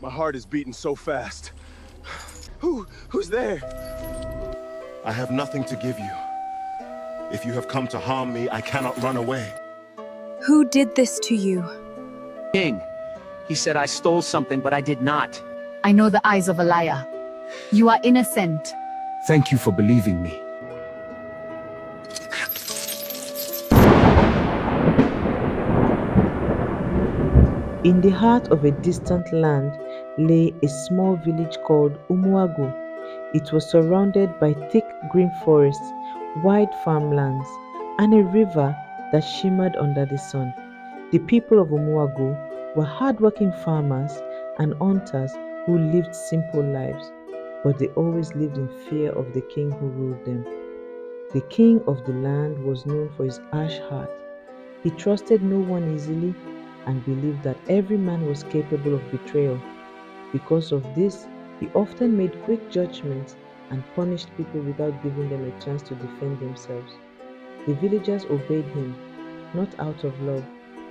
My heart is beating so fast. Who's there? I have nothing to give you. If you have come to harm me, I cannot run away. Who did this to you? King. He said I stole something, but I did not. I know the eyes of a liar. You are innocent. Thank you for believing me. In the heart of a distant land lay a small village called Umuagu. It was surrounded by thick green forests, wide farmlands, and a river that shimmered under the sun. The people of Umuagu were hardworking farmers and hunters who lived simple lives, but they always lived in fear of the king who ruled them. The king of the land was known for his harsh heart. He trusted no one easily and believed that every man was capable of betrayal. Because of this, he often made quick judgments and punished people without giving them a chance to defend themselves. The villagers obeyed him, not out of love,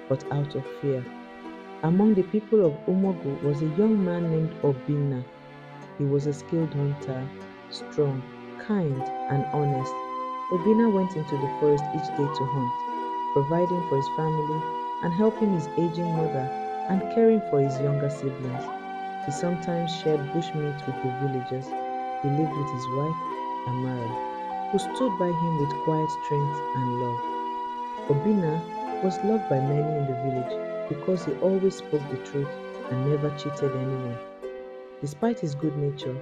but out of fear. Among the people of Umogu was a young man named Obina. He was a skilled hunter, strong, kind, and honest. Obina went into the forest each day to hunt, providing for his family and helping his aging mother and caring for his younger siblings. He sometimes shared bushmeat with the villagers. He lived with his wife, Amara, who stood by him with quiet strength and love. Obina was loved by many in the village because he always spoke the truth and never cheated anyone. Despite his good nature,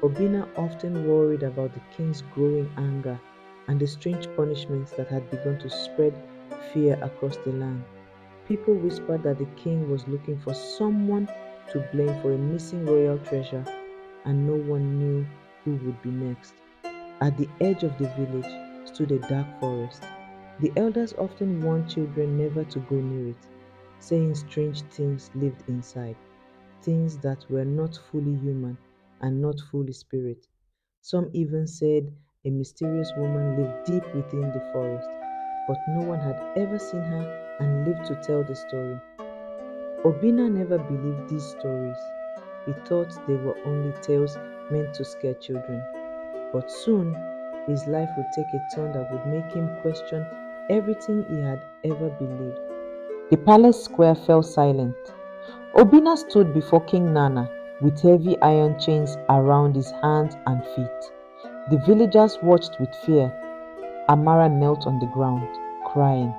Obina often worried about the king's growing anger and the strange punishments that had begun to spread fear across the land. People whispered that the king was looking for someone to blame for a missing royal treasure, and no one knew who would be next. At the edge of the village stood a dark forest. The elders often warned children never to go near it, saying strange things lived inside, things that were not fully human and not fully spirit. Some even said a mysterious woman lived deep within the forest, but no one had ever seen her and lived to tell the story. Obina never believed these stories. He thought they were only tales meant to scare children. But soon, his life would take a turn that would make him question everything he had ever believed. The palace square fell silent. Obina stood before King Nana with heavy iron chains around his hands and feet. The villagers watched with fear. Amara knelt on the ground, crying.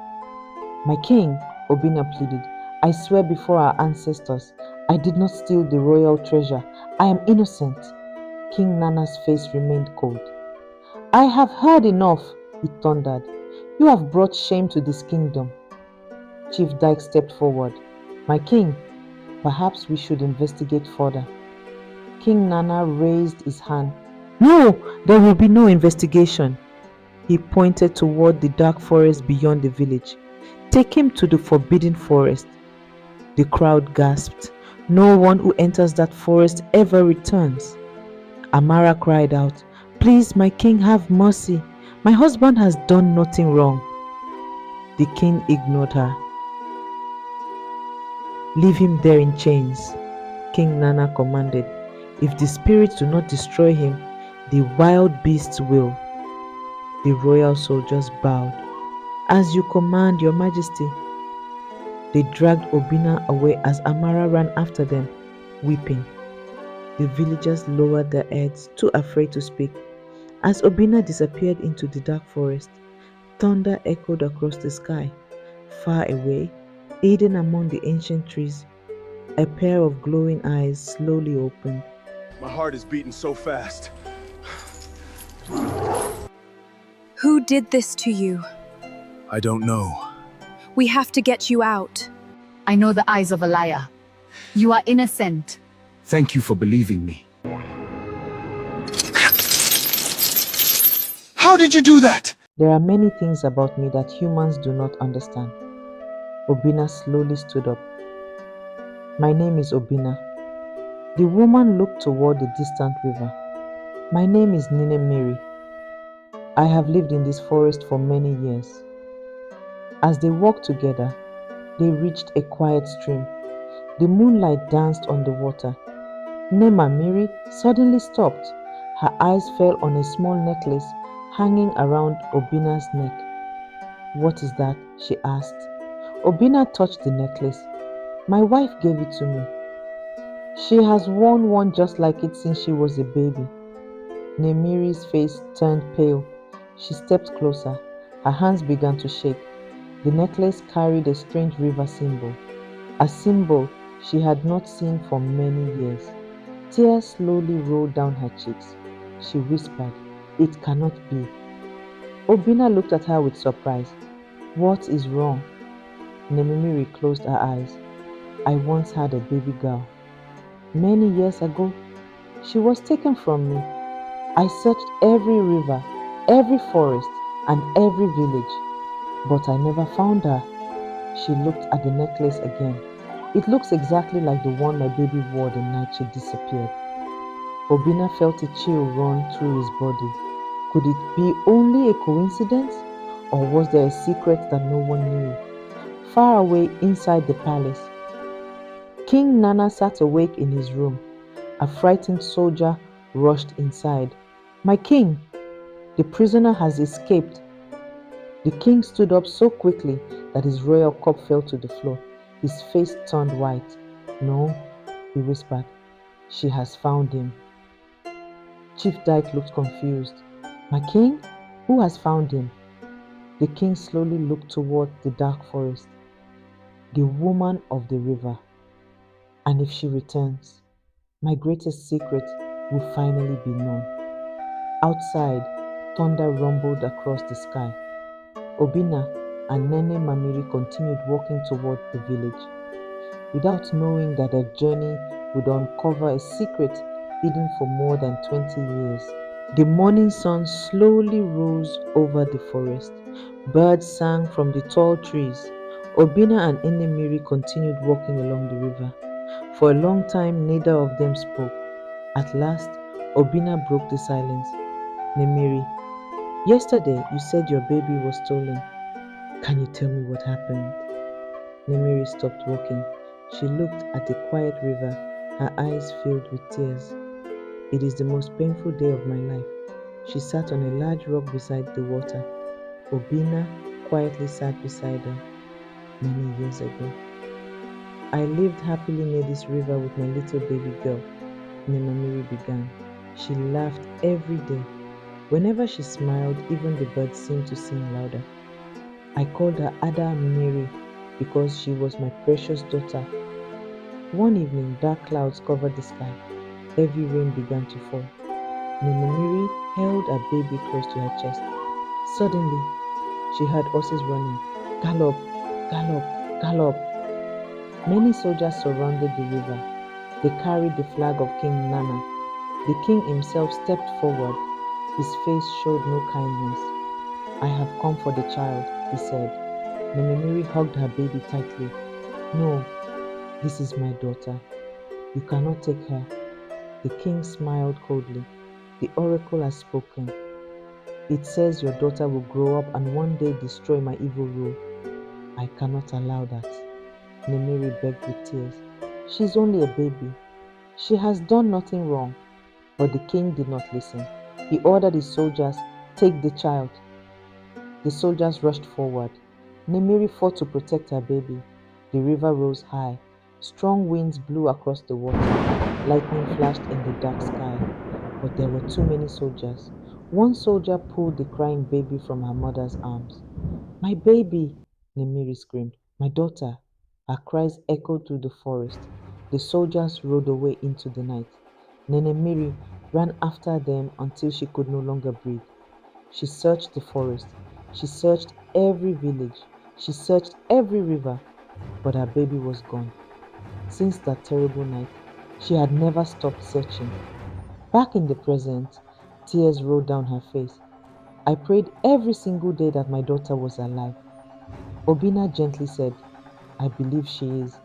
"My king," Obina pleaded, "I swear before our ancestors, I did not steal the royal treasure. I am innocent." King Nana's face remained cold. "I have heard enough," he thundered. "You have brought shame to this kingdom." Chief Dyke stepped forward. "My king, perhaps we should investigate further." King Nana raised his hand. "No, there will be no investigation." He pointed toward the dark forest beyond the village. "Take him to the forbidden forest." The crowd gasped. "No one who enters that forest ever returns." Amara cried out, "Please, my king, have mercy. My husband has done nothing wrong." The king ignored her. "Leave him there in chains," King Nana commanded. "If the spirits do not destroy him, the wild beasts will." The royal soldiers bowed. "As you command, your majesty." They dragged Obina away as Amara ran after them, weeping. The villagers lowered their heads, too afraid to speak. As Obina disappeared into the dark forest, thunder echoed across the sky. Far away, hidden among the ancient trees, a pair of glowing eyes slowly opened. My heart is beating so fast. Who did this to you? I don't know. We have to get you out. I know the eyes of a liar. You are innocent. Thank you for believing me. How did you do that? There are many things about me that humans do not understand. Obina slowly stood up. "My name is Obina." The woman looked toward the distant river. "My name is Nine Mary. I have lived in this forest for many years." As they walked together, they reached a quiet stream. The moonlight danced on the water, Nema Miri suddenly stopped. Her eyes fell on a small necklace hanging around Obina's neck. "What is that?" she asked. Obina touched the necklace. "My wife gave it to me. She has worn one just like it since she was a baby." Nemiri's face turned pale. She stepped closer. Her hands began to shake. The necklace carried a strange river symbol, a symbol she had not seen for many years. Tears slowly rolled down her cheeks. She whispered, "It cannot be." Obina looked at her with surprise. "What is wrong?" Nemimiri closed her eyes. "I once had a baby girl. Many years ago, she was taken from me. I searched every river, every forest, and every village, but I never found her." She looked at the necklace again. "It looks exactly like the one my baby wore the night she disappeared." Obina felt a chill run through his body. Could it be only a coincidence? Or was there a secret that no one knew? Far away inside the palace, King Nana sat awake in his room. A frightened soldier rushed inside. "My king, the prisoner has escaped." The king stood up so quickly that his royal cup fell to the floor. His face turned white. "No," he whispered. "She has found him." Chief Dyke looked confused. "My king? Who has found him?" The king slowly looked toward the dark forest. "The woman of the river. And if she returns, my greatest secret will finally be known." Outside, thunder rumbled across the sky. Obina and Nene Mamiri continued walking toward the village, without knowing that their journey would uncover a secret hidden for more than 20 years. The morning sun slowly rose over the forest. Birds sang from the tall trees. Obina and Enemiri continued walking along the river. For a long time, neither of them spoke. At last, Obina broke the silence. "Nemiri, yesterday you said your baby was stolen. Can you tell me what happened?" Nemiri stopped walking. She looked at the quiet river, her eyes filled with tears. "It is the most painful day of my life." She sat on a large rock beside the water. Obina quietly sat beside her. "Many years ago, I lived happily near this river with my little baby girl," Nemamiri began. "She laughed every day. Whenever she smiled, even the birds seemed to sing louder. I called her Ada Miri because she was my precious daughter." One evening, dark clouds covered the sky. Heavy rain began to fall. Nemamiri held her baby close to her chest. Suddenly, she heard horses running. "Gallop, gallop, gallop." Many soldiers surrounded the river. They carried the flag of King Nana. The king himself stepped forward. His face showed no kindness. "I have come for the child," he said. Nememiri hugged her baby tightly. "No, this is my daughter. You cannot take her." The king smiled coldly. "The oracle has spoken. It says your daughter will grow up and one day destroy my evil rule. I cannot allow that." Nemiri begged with tears. "She's only a baby. She has done nothing wrong." But the king did not listen. He ordered his soldiers, "Take the child." The soldiers rushed forward. Nemiri fought to protect her baby. The river rose high. Strong winds blew across the water. Lightning flashed in the dark sky. But there were too many soldiers. One soldier pulled the crying baby from her mother's arms. "My baby!" Nemiri screamed. "My daughter!" Her cries echoed through the forest. The soldiers rode away into the night. Nenemiri ran after them until she could no longer breathe. She searched the forest. She searched every village. She searched every river. But her baby was gone. Since that terrible night, she had never stopped searching. Back in the present, tears rolled down her face. "I prayed every single day that my daughter was alive." Obina gently said, "I believe she is."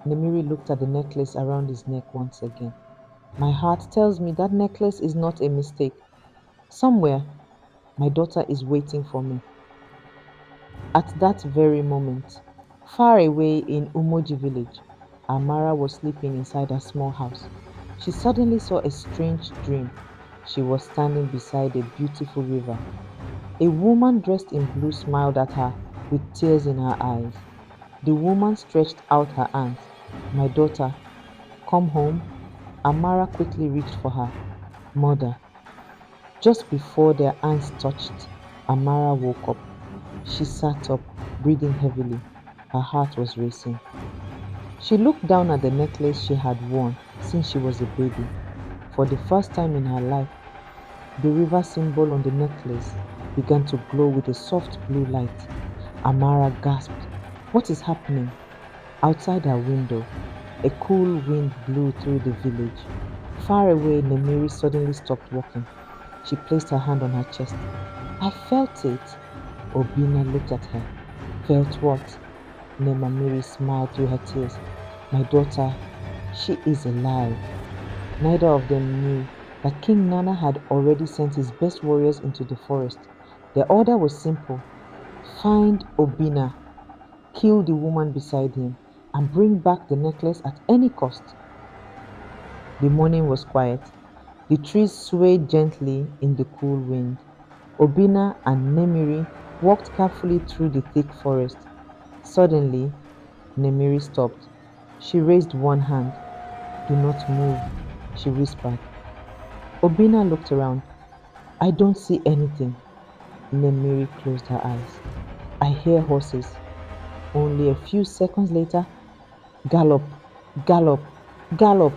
Nemiri looked at the necklace around his neck once again. "My heart tells me that necklace is not a mistake. Somewhere, my daughter is waiting for me." At that very moment, far away in Umoji village, Amara was sleeping inside her small house. She suddenly saw a strange dream. She was standing beside a beautiful river. A woman dressed in blue smiled at her with tears in her eyes. The woman stretched out her hands. My daughter, come home. Amara quickly reached for her. Mother. Just before their hands touched, Amara woke up. She sat up, breathing heavily. Her heart was racing. She looked down at the necklace she had worn since she was a baby. For the first time in her life, the river symbol on the necklace began to glow with a soft blue light. Amara gasped. What is happening? Outside her window, a cool wind blew through the village. Far away, Nemiri suddenly stopped walking. She placed her hand on her chest. I felt it. Obina looked at her. Felt what? Nemamiri smiled through her tears. My daughter, she is alive. Neither of them knew that King Nana had already sent his best warriors into the forest. Their order was simple: find Obina, kill the woman beside him, and bring back the necklace at any cost. The morning was quiet. The trees swayed gently in the cool wind. Obina and Nemiri walked carefully through the thick forest. Suddenly, Nemiri stopped. She raised one hand. Do not move, she whispered. Obina looked around. I don't see anything. Nemiri closed her eyes. I hear horses. Only a few seconds later, gallop, gallop, gallop.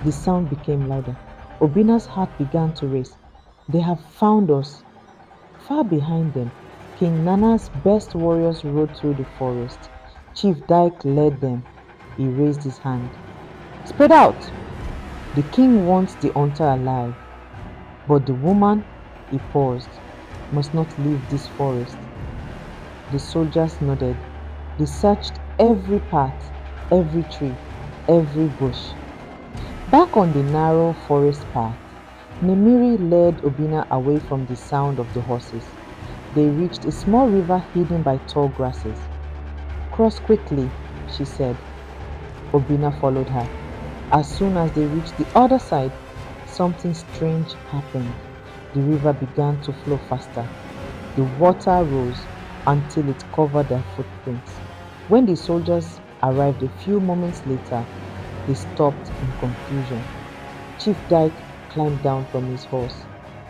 The sound became louder. Obina's heart began to race. They have found us. Far behind them, King Nana's best warriors rode through the forest. Chief Dyke led them. He raised his hand. Spread out! The king wants the hunter alive. But the woman, he paused, must not leave this forest. The soldiers nodded. They searched every path, every tree, every bush. Back on the narrow forest path, Nemiri led Obina away from the sound of the horses. They reached a small river hidden by tall grasses. Cross quickly, she said. Obina followed her. As soon as they reached the other side, something strange happened. The river began to flow faster. The water rose until it covered their footprints. When the soldiers arrived a few moments later, they stopped in confusion. Chief Dyke climbed down from his horse.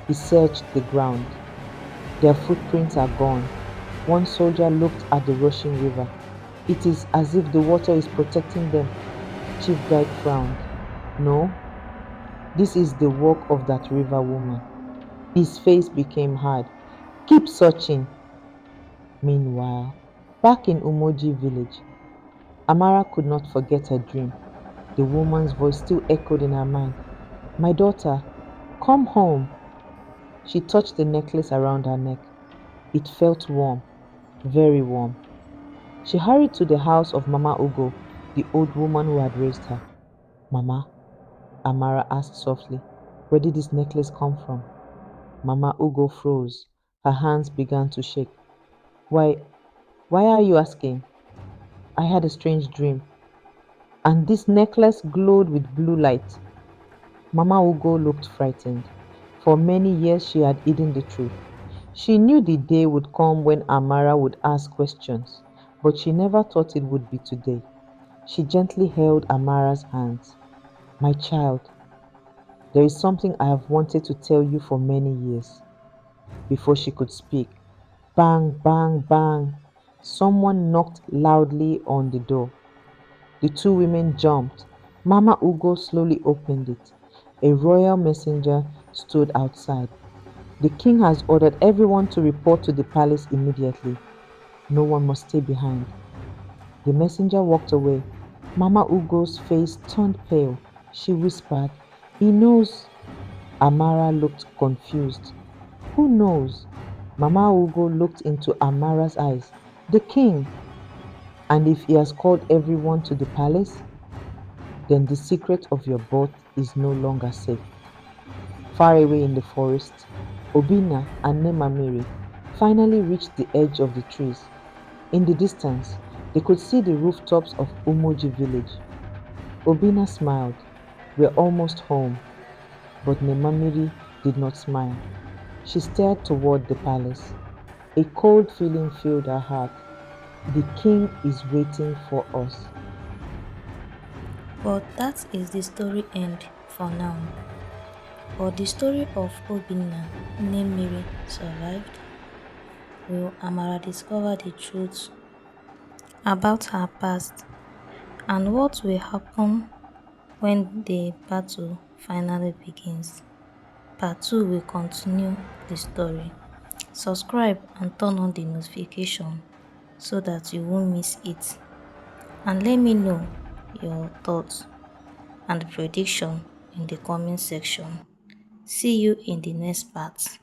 He searched the ground. Their footprints are gone. One soldier looked at the rushing river. It is as if the water is protecting them. Chief Dyke frowned. No, this is the work of that river woman. His face became hard. Keep searching. Meanwhile, back in Umoji village, Amara could not forget her dream. The woman's voice still echoed in her mind. My daughter, come home. She touched the necklace around her neck. It felt warm, very warm. She hurried to the house of Mama Ugo, the old woman who had raised her. Mama, Amara asked softly, where did this necklace come from? Mama Ugo froze. Her hands began to shake. Why, why are you asking? I had a strange dream, and this necklace glowed with blue light. Mama Ugo looked frightened. For many years she had hidden the truth. She knew the day would come when Amara would ask questions, but she never thought it would be today. She gently held Amara's hands. My child, there is something I have wanted to tell you for many years. Before she could speak, bang, bang, bang. Someone knocked loudly on the door. The two women jumped. Mama Ugo slowly opened it. A royal messenger stood outside. The king has ordered everyone to report to the palace immediately. No one must stay behind. The messenger walked away. Mama Ugo's face turned pale. She whispered, he knows. Amara looked confused. Who knows? Mama Ugo looked into Amara's eyes. The king. And if he has called everyone to the palace, then the secret of your birth is no longer safe. Far away in the forest, Obina and Nemamiri finally reached the edge of the trees. In the distance, they could see the rooftops of Umoji village. Obina smiled. We're almost home. But Nemamiri did not smile. She stared toward the palace. A cold feeling filled her heart. The king is waiting for us. But that is the story end for now. But the story of Obinna, named Mary, survived. Will Amara discover the truth about her past and what will happen when the battle finally begins? Part 2 will continue the story. Subscribe and turn on the notification so that you won't miss it. And let me know your thoughts and prediction in the comment section. See you in the next part.